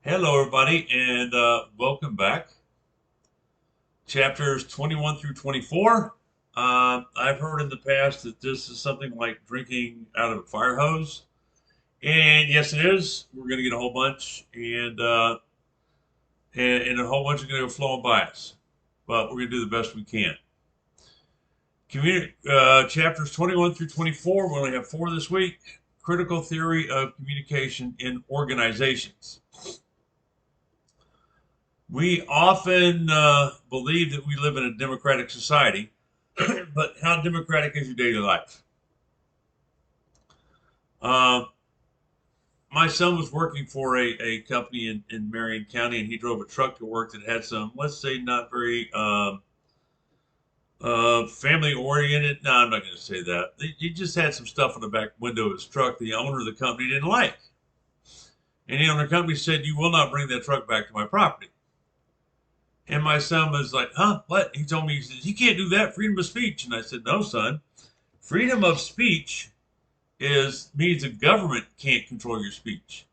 Hello, everybody, and welcome back. Chapters 21 through 24. I've heard in the past that this is something like drinking out of a fire hose. And yes, it is. We're going to get a whole bunch, and a whole bunch are going to go flowing by us. But we're going to do the best we can. Chapters 21 through 24, we only have four this week. Critical theory of communication in organizations. We often believe that we live in a democratic society, but how democratic is your daily life? Uh, my son was working for a company in Marion County, and he drove a truck to work that had some, let's say, not very family oriented. No, I'm not going to say that. He just had some stuff in the back window of his truck the owner of the company didn't like. And the owner of the company said, "You will not bring that truck back to my property." And my son was like, "Huh? What?" He told me, he said, "You can't do that. Freedom of speech." And I said, "No, son. Freedom of speech is means the government can't control your speech.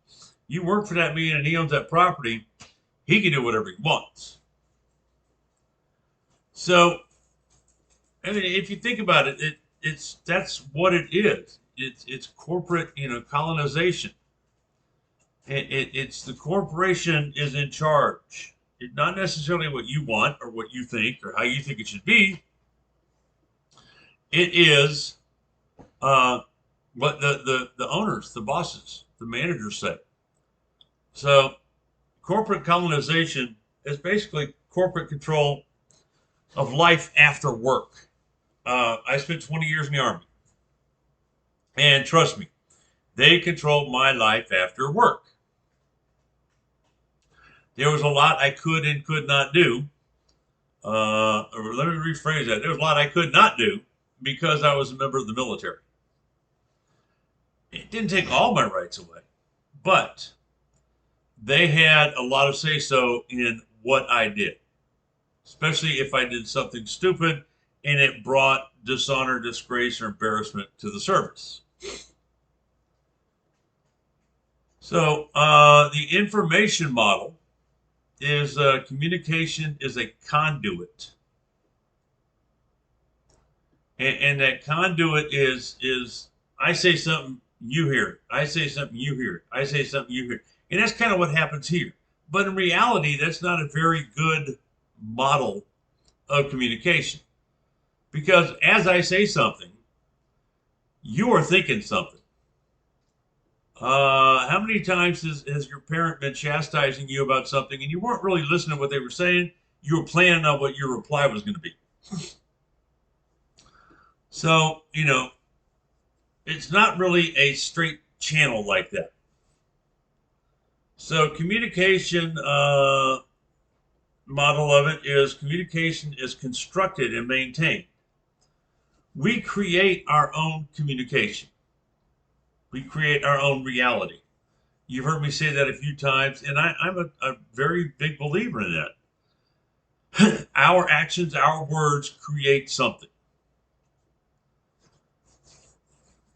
You work for that man and he owns that property. He can do whatever he wants." So, I mean, if you think about it, it's that's what it is. It's corporate, colonization. It's the corporation is in charge. Not necessarily what you want or what you think or how you think it should be. It is uh, what the owners, the bosses, the managers say. So corporate colonization is basically corporate control of life after work. I spent 20 years in the Army, and trust me, they controlled my life after work. There was a lot I could and could not do. Or let me rephrase that. There was a lot I could not do because I was a member of the military. It didn't take all my rights away, but they had a lot of say so in what I did, especially if I did something stupid and it brought dishonor, disgrace, or embarrassment to the service. So the information model is communication is a conduit, and that conduit is I say something, you hear it. I say something, you hear it. I say something, you hear it. And that's kind of what happens here. But in reality, that's not a very good model of communication because as I say something, you are thinking something. How many times has your parent been chastising you about something and you weren't really listening to what they were saying? You were planning on what your reply was going to be. So, it's not really a straight channel like that. So, communication model of it is communication is constructed and maintained. We create our own communication. We create our own reality. You've heard me say that a few times, and I'm a very big believer in that. Our actions, our words create something.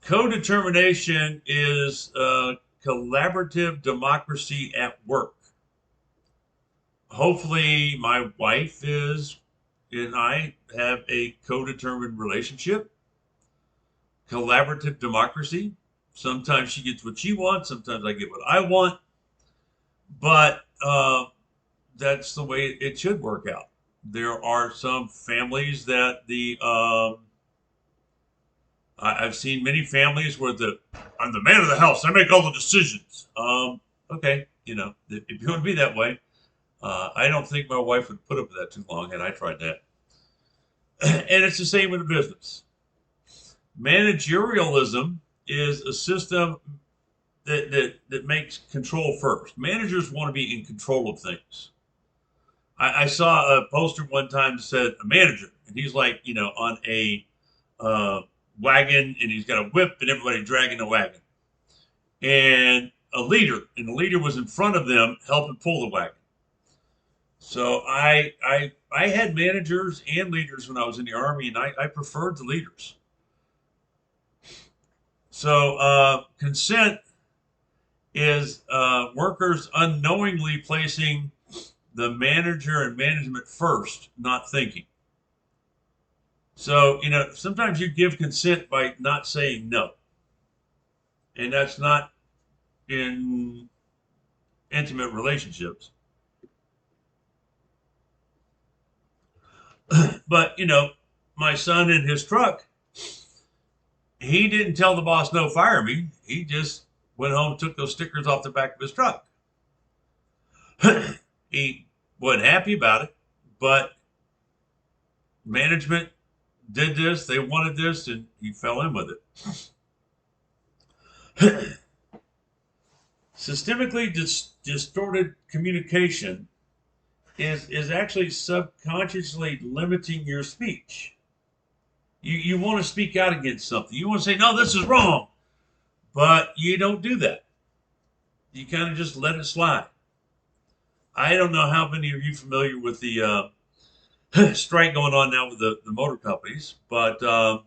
Co-determination is collaborative democracy at work. Hopefully, my wife is and I have a co-determined relationship. Collaborative democracy. Sometimes she gets what she wants. Sometimes I get what I want. But that's the way it should work out. There are some families that I've seen many families where I'm the man of the house. I make all the decisions. Okay, if you want to be that way, I don't think my wife would put up with that too long had I tried that. And it's the same with the business. Managerialism is a system that makes control first. Managers want to be in control of things. I saw a poster one time that said a manager, and he's like, on a wagon, and he's got a whip, and everybody dragging the wagon, and a leader, and the leader was in front of them helping pull the wagon. So I had managers and leaders when I was in the army, and I preferred the leaders. So consent is workers unknowingly placing the manager and management first, not thinking. So, sometimes you give consent by not saying no. And that's not in intimate relationships. But, my son in his truck, he didn't tell the boss, no, fire me. He just went home and took those stickers off the back of his truck. He wasn't happy about it, but management did this, they wanted this, and he fell in with it. Systemically distorted communication is actually subconsciously limiting your speech. You want to speak out against something. You want to say, no, this is wrong. But you don't do that. You kind of just let it slide. I don't know how many of you are familiar with the strike going on now with the motor companies, but the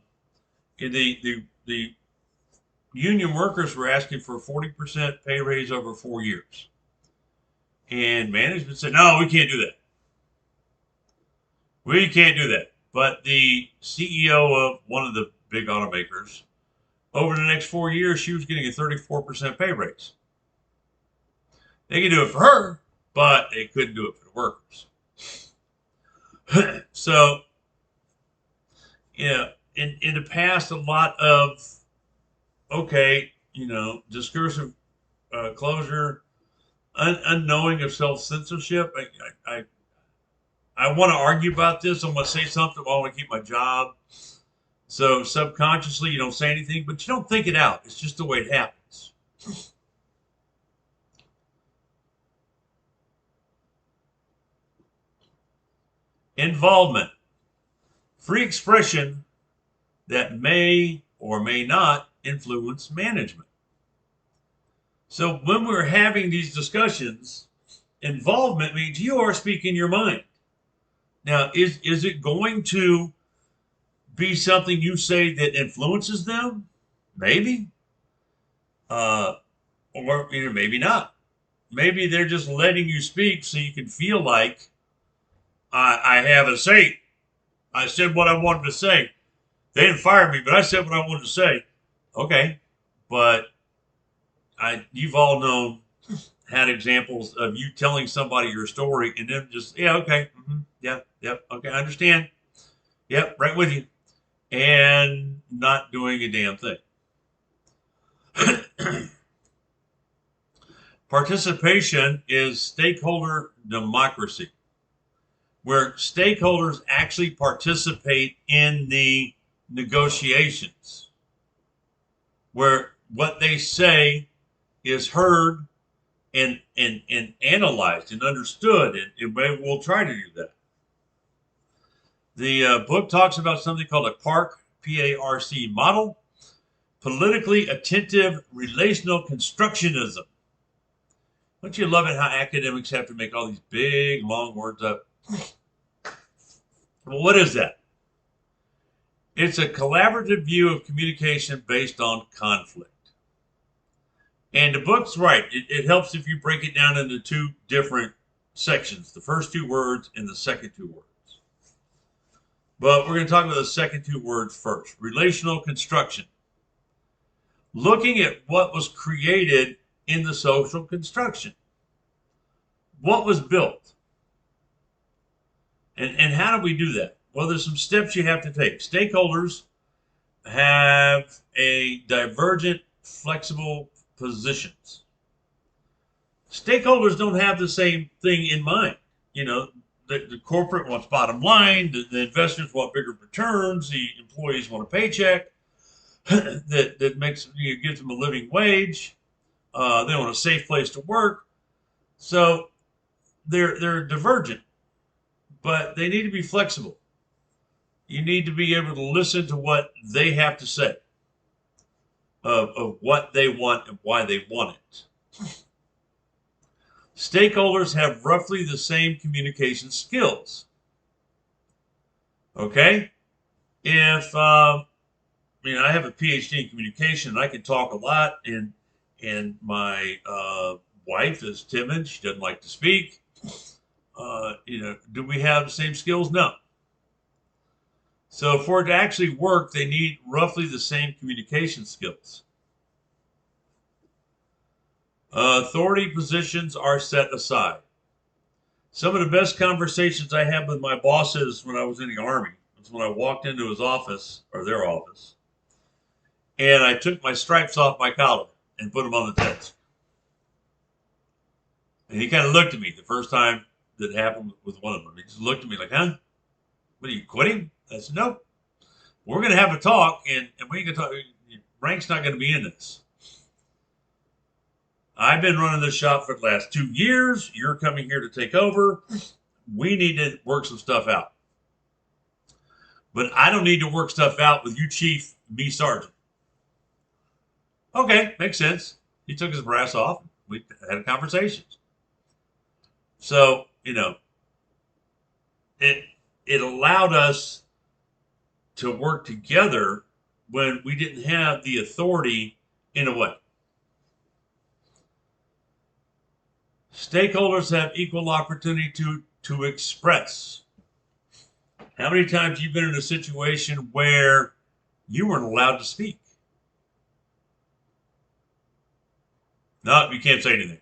union workers were asking for a 40% pay raise over 4 years. And management said, no, we can't do that. We can't do that. But the CEO of one of the big automakers, over the next 4 years, she was getting a 34% pay raise. They could do it for her, but they couldn't do it for the workers. So, in the past, a lot of, discursive closure, unknowing of self-censorship. I want to argue about this. I want to say something. I want to keep my job. So subconsciously, you don't say anything, but you don't think it out. It's just the way it happens. Involvement. Free expression that may or may not influence management. So when we're having these discussions, involvement means you are speaking your mind. Now, is it going to be something you say that influences them? Maybe. Or maybe not. Maybe they're just letting you speak so you can feel like I have a say. I said what I wanted to say. They didn't fire me, but I said what I wanted to say. Okay, but you've all had examples of you telling somebody your story and them just, yeah, okay, yeah, yep, okay, I understand. Yep, right with you. And not doing a damn thing. Participation is stakeholder democracy, where stakeholders actually participate in the negotiations, where what they say is heard and analyzed and understood, and we'll try to do that. The book talks about something called a PARC, P-A-R-C model, politically attentive relational constructionism. Don't you love it how academics have to make all these big, long words up? Well, what is that? It's a collaborative view of communication based on conflict. And the book's right. It helps if you break it down into two different sections, the first two words and the second two words. But we're going to talk about the second two words first. Relational construction. Looking at what was created in the social construction. What was built? And how do we do that? Well, there's some steps you have to take. Stakeholders have a divergent, flexible positions. Stakeholders don't have the same thing in mind. The corporate wants bottom line, the investors want bigger returns, the employees want a paycheck that gives them a living wage. They want a safe place to work. So they're divergent, but they need to be flexible. You need to be able to listen to what they have to say of what they want and why they want it. Stakeholders have roughly the same communication skills. Okay? If I have a PhD in communication, and I can talk a lot, and and my wife is timid. She doesn't like to speak. Do we have the same skills? No. So for it to actually work, they need roughly the same communication skills. Authority positions are set aside. Some of the best conversations I had with my bosses when I was in the Army was when I walked into his office, or their office, and I took my stripes off my collar and put them on the desk. And he kind of looked at me the first time that happened with one of them. He just looked at me like, huh? What are you quitting? I said, nope. We're going to have a talk, and we ain't going to talk. Rank's not going to be in this. I've been running this shop for the last 2 years. You're coming here to take over. We need to work some stuff out. But I don't need to work stuff out with you, Chief, me, Sergeant. Okay, makes sense. He took his brass off. We had a conversation. So, it allowed us to work together when we didn't have the authority in a way. Stakeholders have equal opportunity to express. How many times you've been in a situation where you weren't allowed to speak? No, you can't say anything.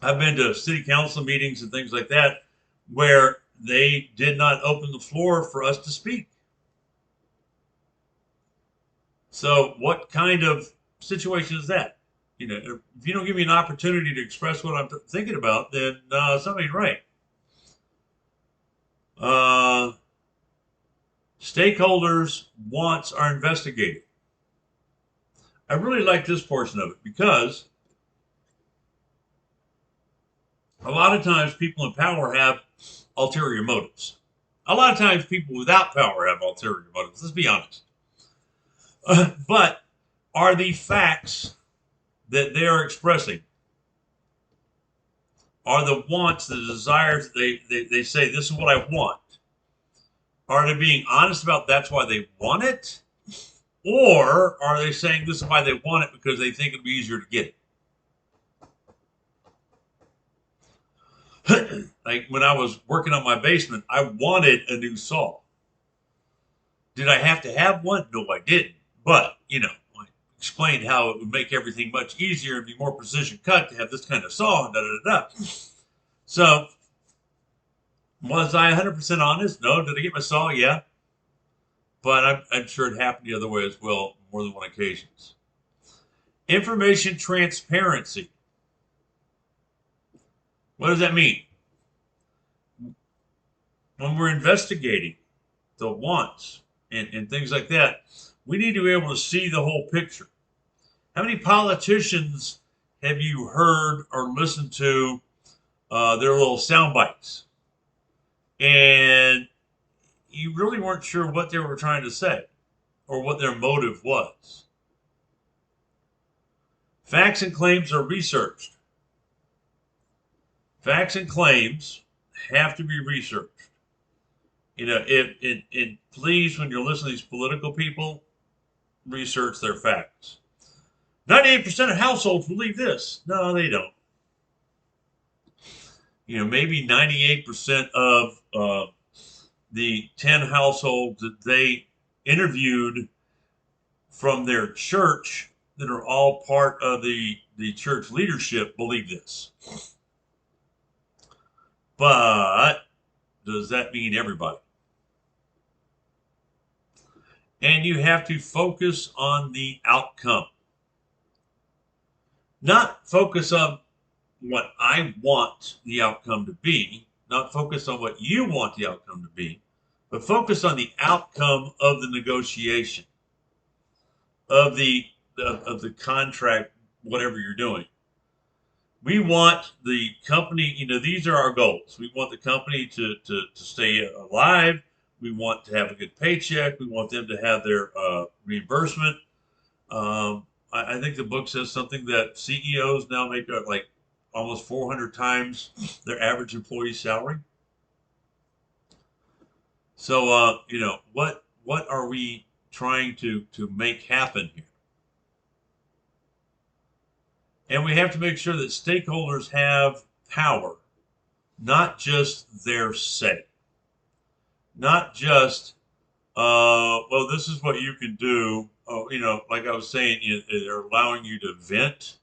I've been to city council meetings and things like that where they did not open the floor for us to speak. So what kind of situation is that? If you don't give me an opportunity to express what I'm thinking about, then something ain't right. Stakeholders' wants are investigated. I really like this portion of it because a lot of times people in power have ulterior motives. A lot of times people without power have ulterior motives. Let's be honest. But are the facts that they are expressing, are the wants, the desires, they say, this is what I want. Are they being honest about that's why they want it? Or are they saying this is why they want it because they think it'll be easier to get it? Like when I was working on my basement, I wanted a new saw. Did I have to have one? No, I didn't. But, I explained how it would make everything much easier and be more precision cut to have this kind of saw, da da da da. So, was I 100% honest? No. Did I get my saw? Yeah. But I'm sure it happened the other way as well, more than one occasions. Information transparency. What does that mean? When we're investigating the wants and things like that, we need to be able to see the whole picture. How many politicians have you heard or listened to their little sound bites? And you really weren't sure what they were trying to say or what their motive was. Facts and claims are researched. Facts and claims have to be researched. Please, when you're listening to these political people, research their facts. 98% of households believe this. No, they don't. Maybe 98% of the 10 households that they interviewed from their church that are all part of the church leadership believe this. But does that mean everybody? And you have to focus on the outcome. Not focus on what I want the outcome to be, not focus on what you want the outcome to be, but focus on the outcome of the negotiation, of the contract, whatever you're doing. We want the company, these are our goals. We want the company to stay alive. We want to have a good paycheck. We want them to have their reimbursement. I think the book says something that CEOs now make like almost 400 times their average employee's salary. So, what are we trying to make happen here? And we have to make sure that stakeholders have power, not just their say, not just, well, this is what you can do. Oh, like I was saying, they're allowing you to vent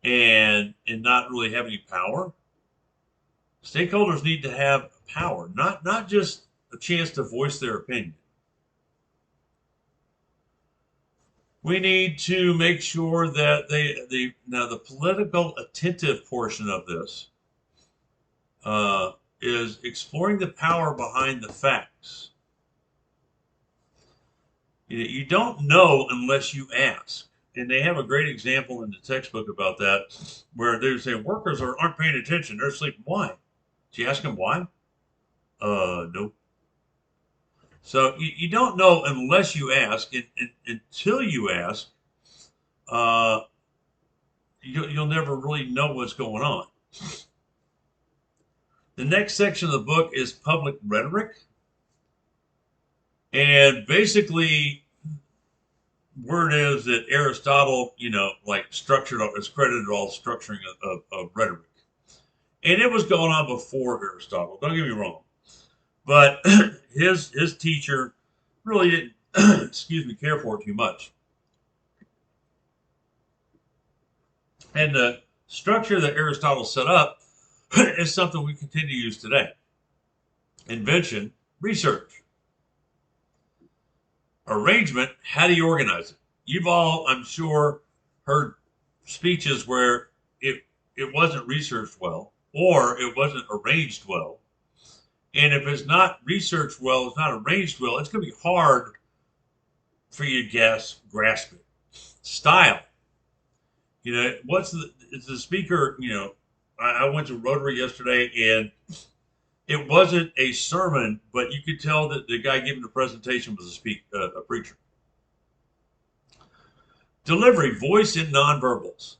and not really have any power. Stakeholders need to have power, not just a chance to voice their opinion. We need to make sure that now the political attentive portion of this is exploring the power behind the facts. You don't know unless you ask. And they have a great example in the textbook about that, where they say workers aren't paying attention. They're sleeping. Why? Do you ask them why? No. So you don't know unless you ask. And until you ask, you'll never really know what's going on. The next section of the book is public rhetoric. And basically, word is that Aristotle, is credited all structuring of rhetoric. And it was going on before Aristotle, don't get me wrong. But his teacher really didn't, care for it too much. And the structure that Aristotle set up is something we continue to use today. Invention, research. Arrangement, how do you organize it? You've all, I'm sure, heard speeches where it wasn't researched well or it wasn't arranged well. And if it's not researched well, it's not arranged well, it's going to be hard for you to grasp it. Style. Is the speaker, I went to Rotary yesterday and it wasn't a sermon, but you could tell that the guy giving the presentation was a preacher. Delivery, voice and nonverbals.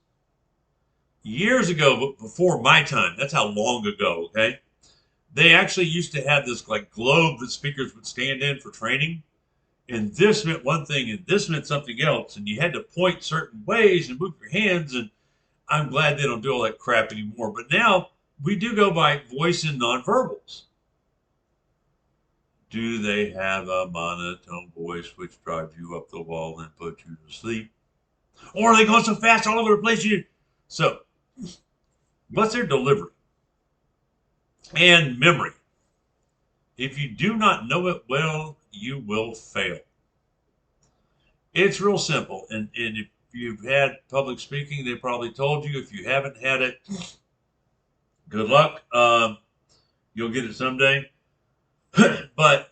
Years ago, before my time, that's how long ago, okay? They actually used to have this globe that speakers would stand in for training. And this meant one thing and this meant something else. And you had to point certain ways and move your hands. And I'm glad they don't do all that crap anymore. But now we do go by voice and nonverbals. Do they have a monotone voice which drives you up the wall and puts you to sleep? Or are they going so fast all over the place? So, what's their delivery? And memory. If you do not know it well, you will fail. It's real simple. And if you've had public speaking, they probably told you. If you haven't had it, good luck. You'll get it someday. But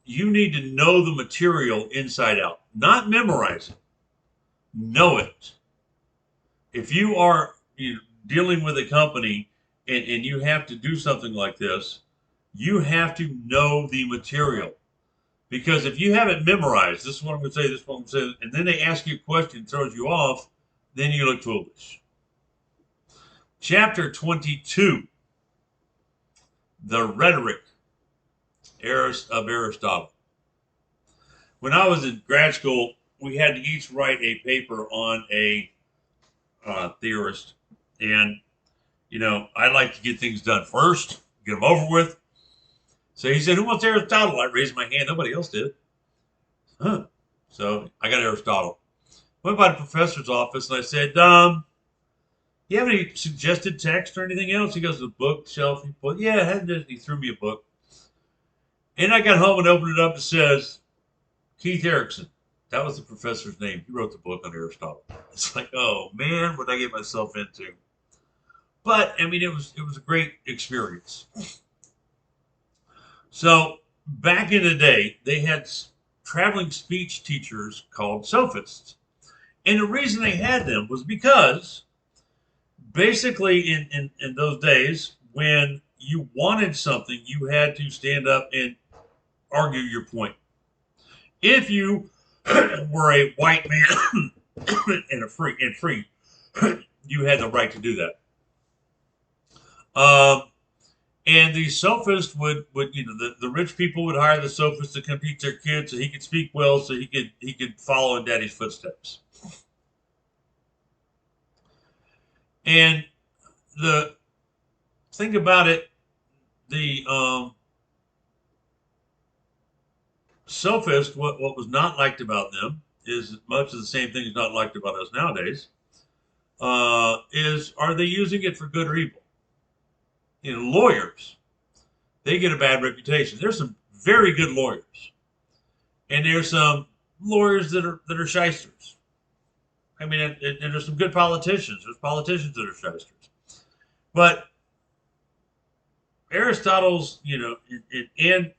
you need to know the material inside out, not memorize it. Know it. If you are dealing with a company and you have to do something like this, you have to know the material. Because if you have it memorized, this is what I'm going to say, this is what I'm going to say, and then they ask you a question, throws you off, then you look foolish. Chapter 22, the rhetoric of Aristotle. When I was in grad school, we had to each write a paper on a theorist. And, I like to get things done first, get them over with. So he said, who wants Aristotle? I raised my hand. Nobody else did. So I got Aristotle. Went by the professor's office and I said, you have any suggested text or anything else? He goes to the bookshelf. He threw me a book. And I got home and opened it up. It says, Keith Erickson. That was the professor's name. He wrote the book on Aristotle. It's like, oh man, what did I get myself into? But I mean, it was a great experience. So back in the day, they had traveling speech teachers called sophists. And the reason they had them was because basically in those days, when you wanted something, you had to stand up and argue your point. If you were a white man and free, you had the right to do that. And the sophist would the rich people would hire the sophist to come teach their kids so he could speak well, so he could follow in daddy's footsteps. And the thing about it, the sophist, what was not liked about them is much of the same thing is not liked about us nowadays. Is are they using it for good or evil? Lawyers, they get a bad reputation. There's some very good lawyers, and there's some lawyers that are shysters. I mean, and there's some good politicians. There's politicians that are shysters, but Aristotle's, and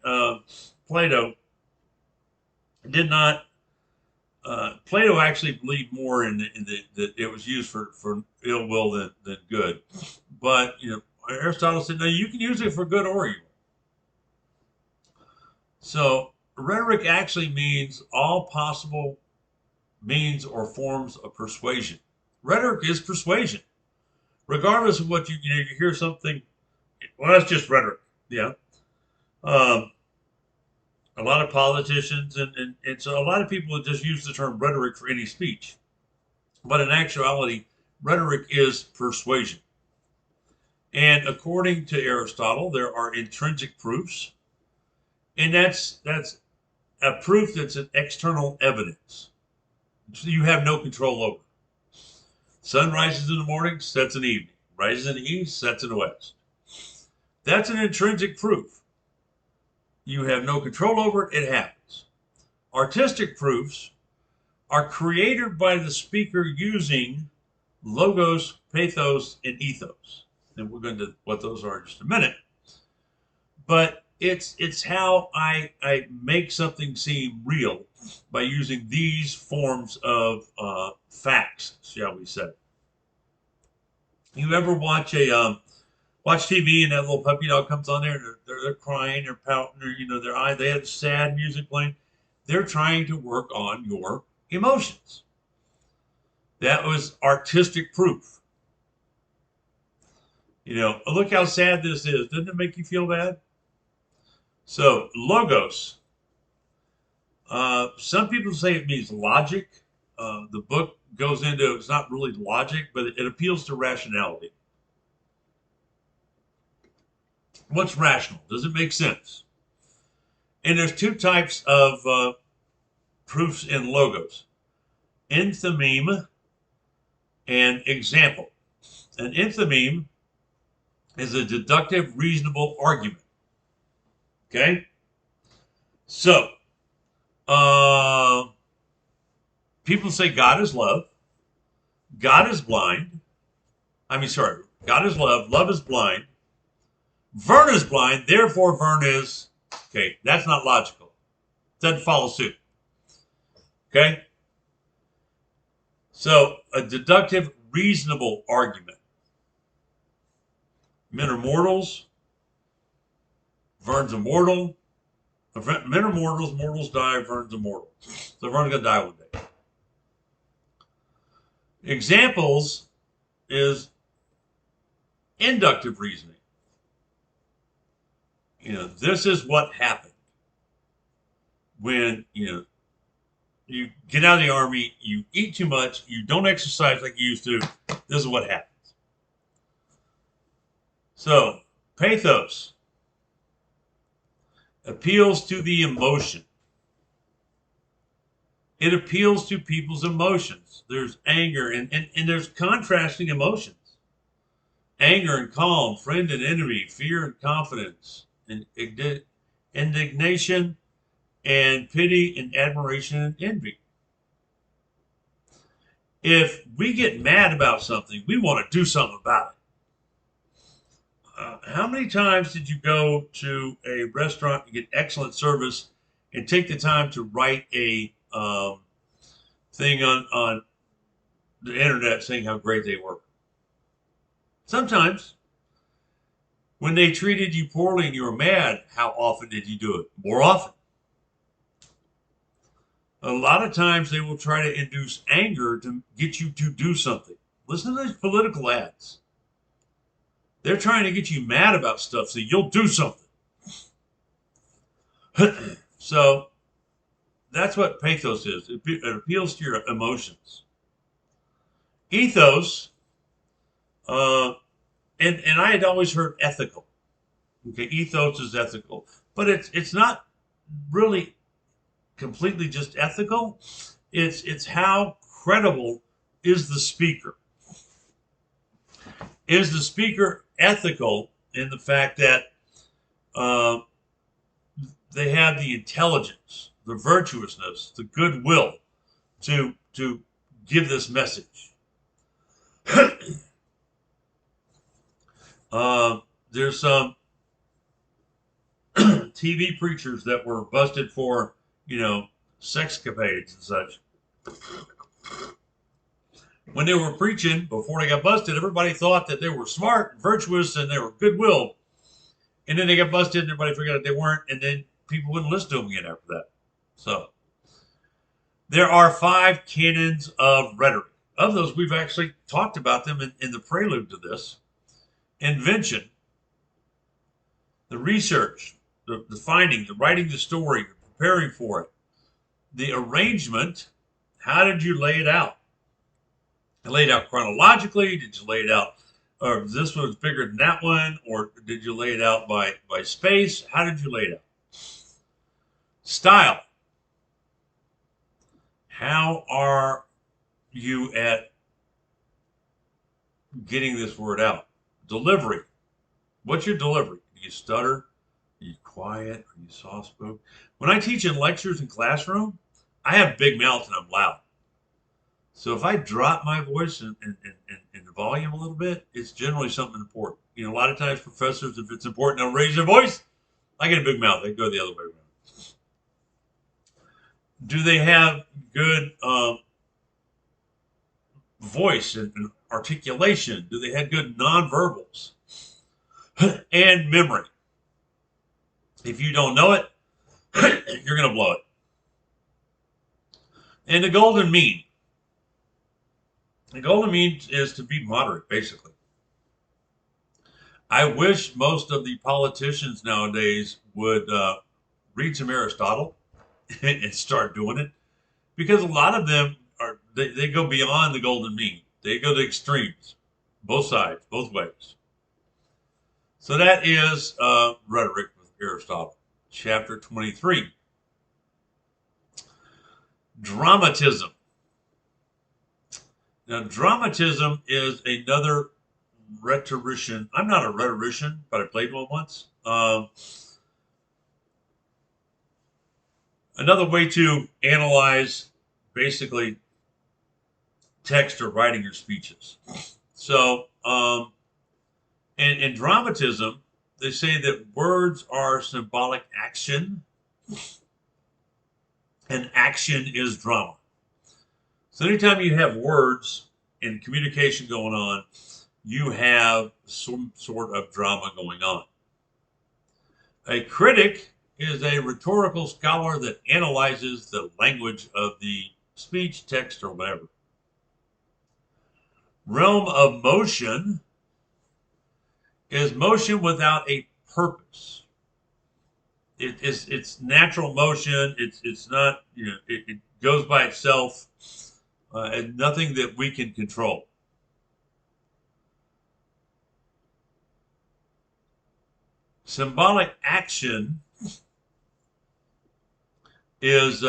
Plato did not. Plato actually believed more in that it was used for ill will than good, but Aristotle said no, you can use it for good or evil. So rhetoric actually means all possible means or forms of persuasion. Rhetoric is persuasion, regardless of what you hear something. Well, that's just rhetoric. Yeah. Um, a lot of politicians and so a lot of people just use the term rhetoric for any speech. But in actuality, rhetoric is persuasion. And according to Aristotle, there are intrinsic proofs. And that's a proof that's an external evidence. So you have no control over. Sun rises in the morning, sets in the evening. Rises in the east, sets in the west. That's an intrinsic proof. You have no control over it, it happens. Artistic proofs are created by the speaker using logos, pathos, and ethos. And we're going to what those are in just a minute. But it's how I make something seem real by using these forms of facts, shall we say. You ever watch watch TV and that little puppy dog comes on there and they're crying, they're pouting, or their eye, they have sad music playing. They're trying to work on your emotions. That was artistic proof. Look how sad this is. Doesn't it make you feel bad? So logos. Some people say it means logic. The book goes into it's not really logic, but it appeals to rationality. What's rational? Does it make sense? And there's two types of proofs in logos: enthymeme and example. An enthymeme is a deductive, reasonable argument. Okay? So, people say God is love, God is blind. God is love is blind. Vern is blind, therefore Vern is, okay, that's not logical. Doesn't follow suit. Okay? So, a deductive, reasonable argument. Men are mortals. Vern's immortal. Men are mortals. Mortals die. Vern's immortal. So Vern's going to die one day. Examples is inductive reasoning. This is what happened when, you get out of the army, you eat too much, you don't exercise like you used to. This is what happens. So, pathos appeals to the emotion. It appeals to people's emotions. There's anger and there's contrasting emotions. Anger and calm, friend and enemy, fear and confidence, and indignation and pity and admiration and envy. If we get mad about something, we want to do something about it. How many times did you go to a restaurant and get excellent service and take the time to write a thing on the internet saying how great they were? Sometimes. When they treated you poorly and you were mad, how often did you do it? More often. A lot of times they will try to induce anger to get you to do something. Listen to these political ads. They're trying to get you mad about stuff so you'll do something. So that's what pathos is. It appeals to your emotions. Ethos Uh, and I had always heard ethical. Okay, ethos is ethical, but it's not really completely just ethical. It's how credible is the speaker. Is the speaker ethical in the fact that uh, they have the intelligence, the virtuousness, the goodwill to give this message? There's some TV preachers that were busted for, sexcapades and such. When they were preaching before they got busted, everybody thought that they were smart and virtuous and they were goodwill. And then they got busted and everybody figured out they weren't. And then people wouldn't listen to them again after that. So there are 5 canons of rhetoric. Of those, we've actually talked about them in the prelude to this. Invention, the research, the finding, the writing the story, preparing for it. The arrangement, how did you lay it out? You laid it out chronologically? Did you lay it out, or this was bigger than that one? Or did you lay it out by space? How did you lay it out? Style. How are you at getting this word out? Delivery. What's your delivery? Do you stutter? Are you quiet? Are you soft spoken? When I teach in lectures in classroom, I have big mouth and I'm loud. So if I drop my voice in the volume a little bit, it's generally something important. A lot of times professors, if it's important, they'll raise their voice. I get a big mouth. They go the other way around. Do they have good voice and articulation? Do they have good nonverbals? And memory. If you don't know it, you're going to blow it. And the golden mean. The golden mean is to be moderate, basically. I wish most of the politicians nowadays would read some Aristotle and start doing it, because a lot of them they go beyond the golden mean. They go to extremes, both sides, both ways. So that is rhetoric with Aristotle, chapter 23. Dramatism. Now, dramatism is another rhetorician. I'm not a rhetorician, but I played one once. Another way to analyze basically text or writing your speeches. So, in dramatism, they say that words are symbolic action, and action is drama. So anytime you have words and communication going on, you have some sort of drama going on. A critic is a rhetorical scholar that analyzes the language of the speech, text, or whatever. Realm of motion is motion without a purpose. It's natural motion. It's not, it goes by itself, and nothing that we can control. Symbolic action is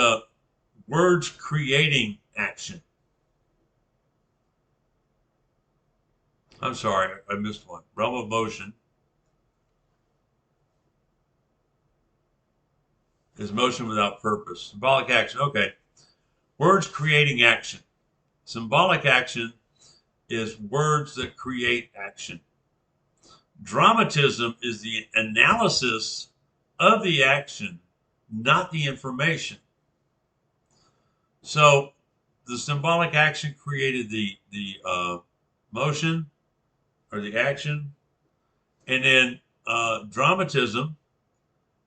words creating action. I'm sorry, I missed one. Realm of motion is motion without purpose. Symbolic action, okay. Words creating action. Symbolic action is words that create action. Dramatism is the analysis of the action, not the information. So the symbolic action created the motion or the action, and then dramatism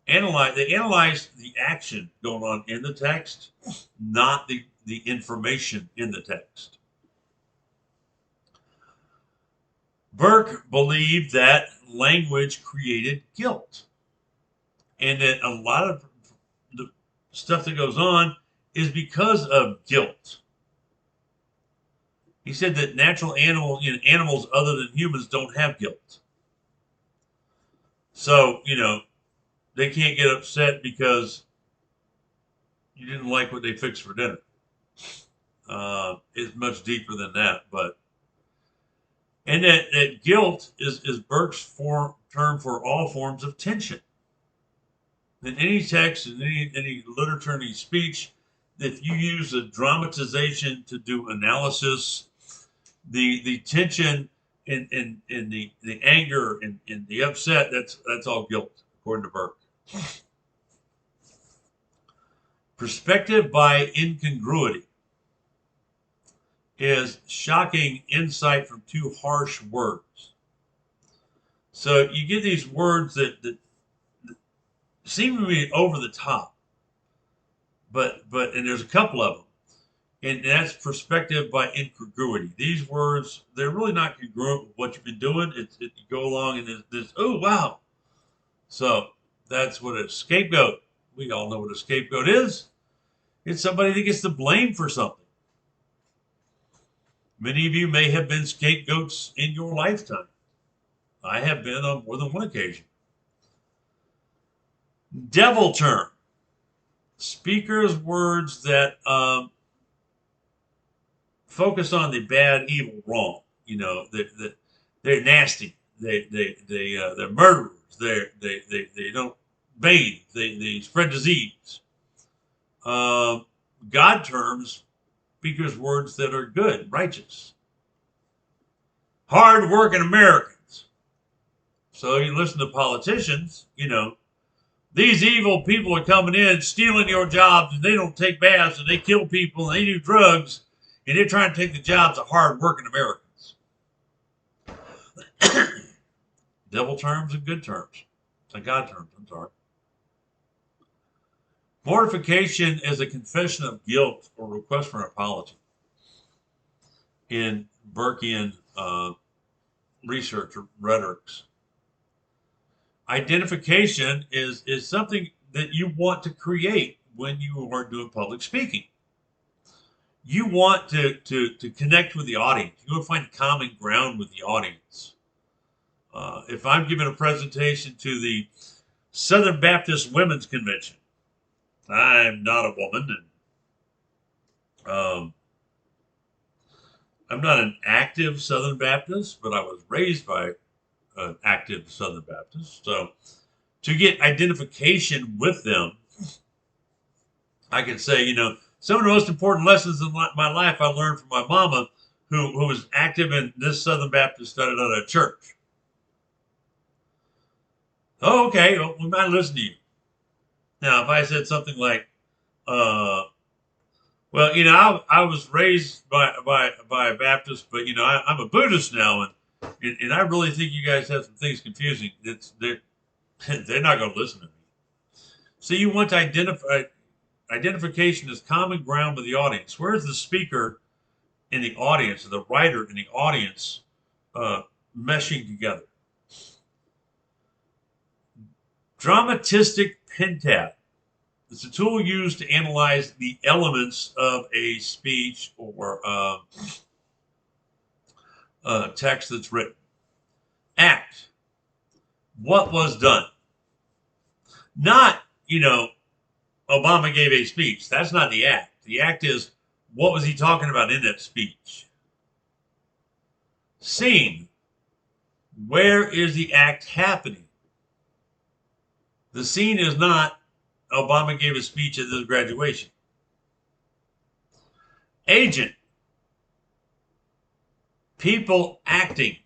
they analyze the action going on in the text, not the information in the text. Burke believed that language created guilt, and that a lot of the stuff that goes on is because of guilt. He said that natural animals other than humans don't have guilt. So, they can't get upset because you didn't like what they fixed for dinner. It's much deeper than that, and that guilt is Burke's term for all forms of tension. In any text, in any literature, any speech, if you use a dramatization to do analysis, the tension and the anger and the upset, that's all guilt, according to Burke. Perspective by incongruity is shocking insight from too harsh words. So you get these words that seem to be over the top, but and there's a couple of them, and that's perspective by incongruity. These words, they're really not congruent with what you've been doing. You go along and there's oh wow. So that's what a scapegoat. We all know what a scapegoat is. It's somebody that gets the blame for something. Many of you may have been scapegoats in your lifetime. I have been on more than one occasion. Devil term. Speakers' words that focus on the bad, evil, wrong. They're nasty. They're murderers. They don't bathe. They spread disease. God terms, speakers' words that are good, righteous. Hard-working Americans. So you listen to politicians, these evil people are coming in, stealing your jobs, and they don't take baths, and they kill people, and they do drugs, and they're trying to take the jobs of hard-working Americans. Devil terms and good terms. And God terms, I'm sorry. Mortification is a confession of guilt or request for an apology. In Burkean research or rhetorics. Identification is something that you want to create when you are doing public speaking. You want to connect with the audience. You want to find common ground with the audience. If I'm giving a presentation to the Southern Baptist Women's Convention, I'm not a woman, and I'm not an active Southern Baptist, but I was raised by an active Southern Baptist. So to get identification with them, I can say, some of the most important lessons in my life I learned from my mama, who was active in this Southern Baptist church. Oh, okay, well, we might listen to you. Now, if I said something like, I was raised by a Baptist, but I'm a Buddhist now, and I really think you guys have some things confusing. They're not going to listen to me. So you want to identification as common ground with the audience. Where's the speaker in the audience, or the writer in the audience, meshing together? Dramatistic pentat. It's a tool used to analyze the elements of a speech or text that's written. Act. What was done? Not, Obama gave a speech. That's not the act. The act is, what was he talking about in that speech? Scene. Where is the act happening? The scene is not Obama gave a speech at this graduation. Agent. People acting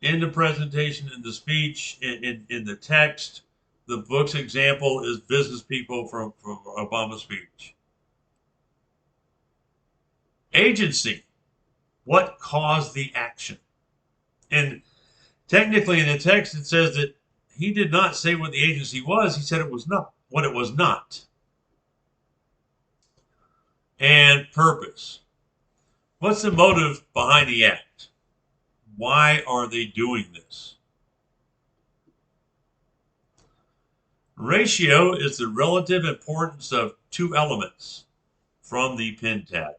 in the presentation, in the speech, in the text. The book's example is business people from Obama's speech. Agency. What caused the action? And technically in the text it says that he did not say what the agency was. He said it was not what it was not. And purpose. What's the motive behind the act? Why are they doing this? Ratio is the relative importance of two elements from the pentat.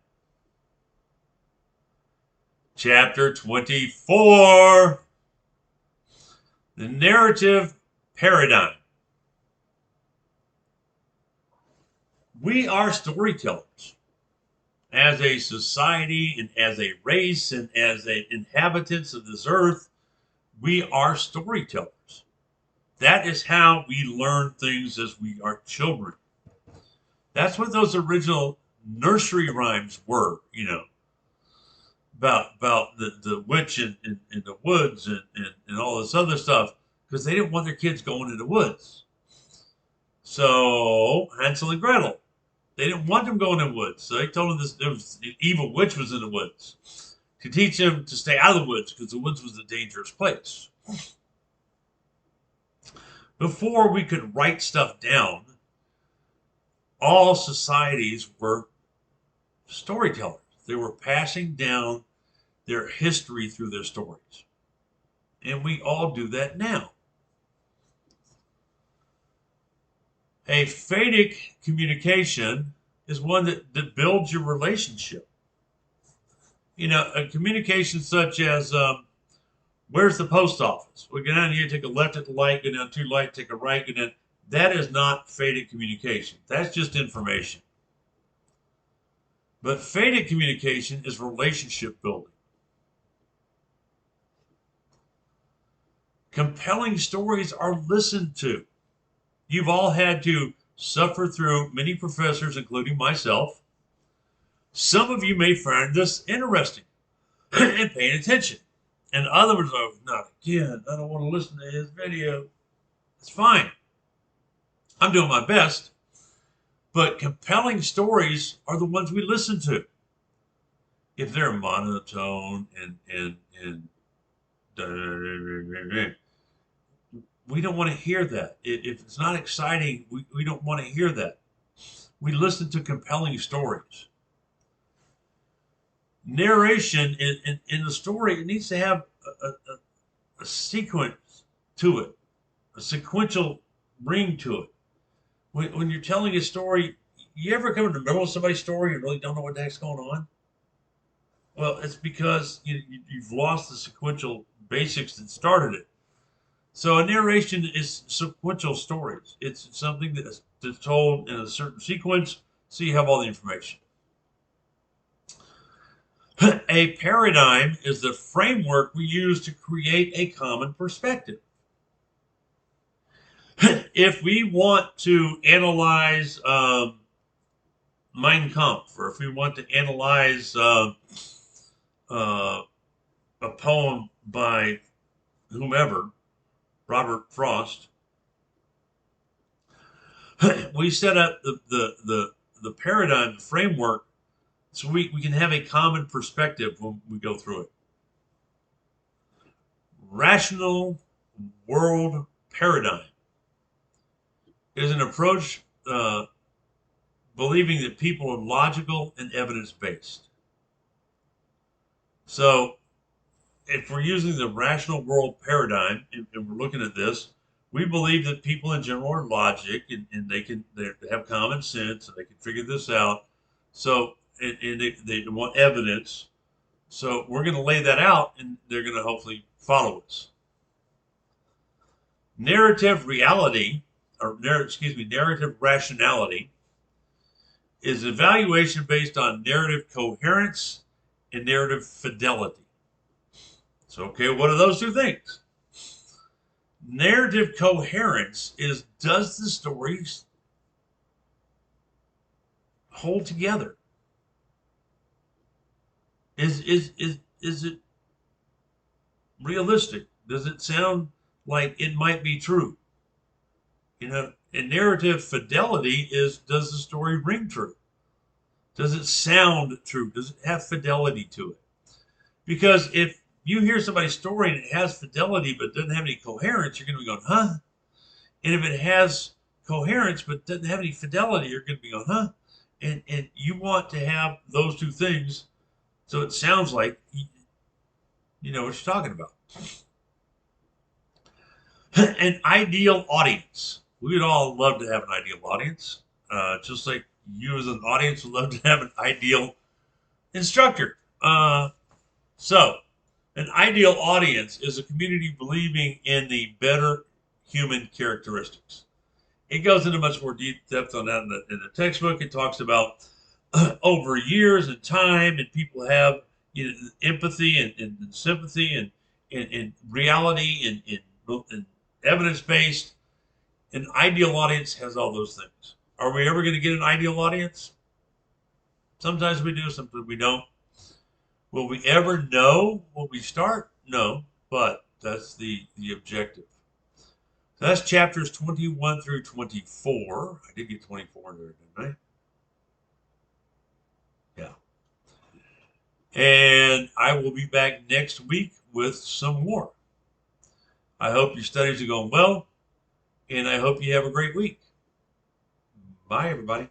Chapter 24, the narrative paradigm. We are storytellers. As a society and as a race and as inhabitants of this earth, we are storytellers. That is how we learn things as we are children. That's what those original nursery rhymes were, about the witch in the woods and all this other stuff, because they didn't want their kids going in the woods. So Hansel and Gretel, they didn't want them going in the woods. So they told them the evil witch was in the woods to teach them to stay out of the woods because the woods was a dangerous place. Before we could write stuff down, all societies were storytellers. They were passing down their history through their stories. And we all do that now. A phatic communication is one that builds your relationship. A communication such as, where's the post office? We go down here, take a left at the light, go down 2 light, take a right, go down. That is not phatic communication. That's just information. But phatic communication is relationship building. Compelling stories are listened to. You've all had to suffer through, many professors, including myself. Some of you may find this interesting and paying attention. And others are, not again, I don't want to listen to his video. It's fine. I'm doing my best. But compelling stories are the ones we listen to. If they're monotone and we don't want to hear that. If it's not exciting, we don't want to hear that. We listen to compelling stories. Narration in the story, it needs to have a sequence to it, a sequential ring to it. When you're telling a story, you ever come in the middle of somebody's story and really don't know what the heck's going on? Well, it's because you've lost the sequential basics that started it. So a narration is sequential stories. It's something that's told in a certain sequence, so you have all the information. A paradigm is the framework we use to create a common perspective. If we want to analyze Mein Kampf, or if we want to analyze a poem by whomever, Robert Frost, we set up the paradigm, the framework, so we can have a common perspective when we go through it. Rational world paradigm is an approach believing that people are logical and evidence-based. So if we're using the rational world paradigm and we're looking at this, we believe that people in general are logic and they have common sense and they can figure this out. So and they want evidence. So we're going to lay that out and they're going to hopefully follow us. Narrative reality, narrative rationality is evaluation based on narrative coherence and narrative fidelity. So, okay, what are those two things? Narrative coherence is, does the stories hold together? Is it realistic? Does it sound like it might be true? And narrative fidelity is, does the story ring true? Does it sound true? Does it have fidelity to it? Because if you hear somebody's story and it has fidelity but doesn't have any coherence, you're going to be going, huh? And if it has coherence but doesn't have any fidelity, you're going to be going, huh? And you want to have those two things so it sounds like you know what you're talking about. An ideal audience. We would all love to have an ideal audience, just like you as an audience would love to have an ideal instructor. So, an ideal audience is a community believing in the better human characteristics. It goes into much more deep depth on that in the textbook. It talks about over years and time, and people have empathy and sympathy and reality and evidence based. An ideal audience has all those things. Are we ever going to get an ideal audience? Sometimes we do, sometimes we don't. Will we ever know when we start? No, but that's the objective. So that's chapters 21 through 24. I did get 24 in there, didn't I? Yeah. And I will be back next week with some more. I hope your studies are going well, and I hope you have a great week. Bye, everybody.